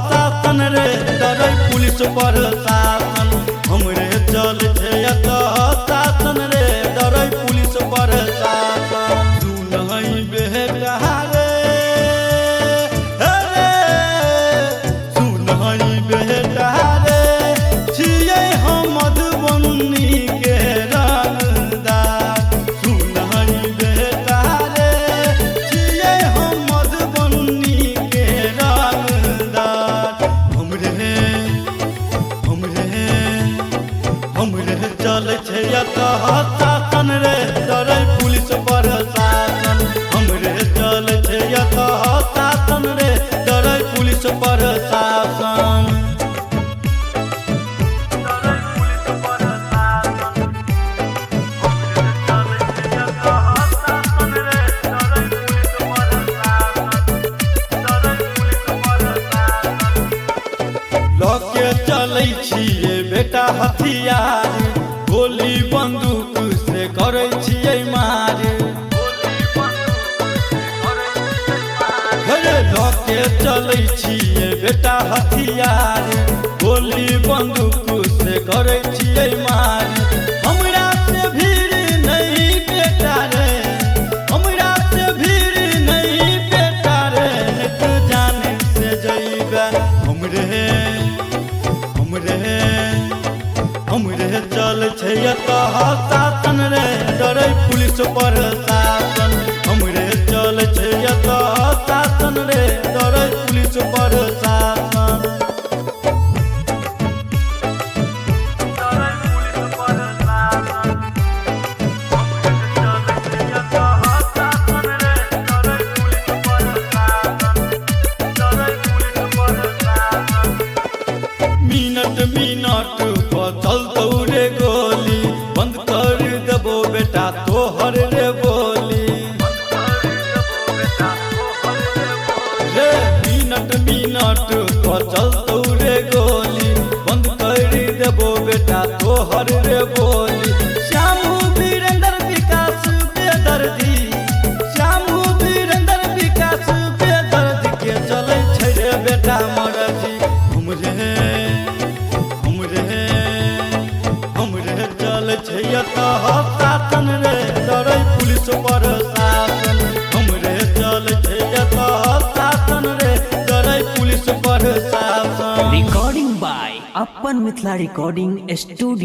शासन रे डरै पुलिस प्रशासन हमरे चल छे शासन रे डरै पुलिस प्रशासन सुनहि बेटा रे सुनहि बेटा रे छियै हम मधुबनी के रंगदार सुनहि बेटा रे छियै हम मधुबनी के रंगदार हमरे चल छे शासन रे डरै पुलिस प्रशासन हमरे चल छे शासन रे डरै पुलिस प्रशासन लके चलै छियै बेटा हथियार गोली बंदूक से करै छियै मार लके चलै छियै बेटा हथियार गोली बंदूक से करै छियै मार हमरा से भीड़ नहीं बेटा रे हमरा से भीड़ नहीं बेटा रे तू जाने से जइबे हमरे चल छे शासन रे डरै पुलिस प्रशासन हमरे चल छे शासन रे डरै पुलिस प्रशासन मिनट चलतौ रे गोली बंद कर देबो बेटा तोहर रे बोली रे मिनट चलतौ रे गोली बंद कर देबो बेटा तोहर रे बोली श्यामू वीरेंद्र विकास बेदर्दी श्यामू वीरेंद्र विकास बेदर्दी के चलै छै रे बेटा मरजी हमरे चल छे शासन रे डरै पुलिस प्रशासन हमरे चल छे शासन रे डरै पुलिस प्रशासन रिकॉर्डिंग बाय अपन मिथिला रिकॉर्डिंग स्टूडियो।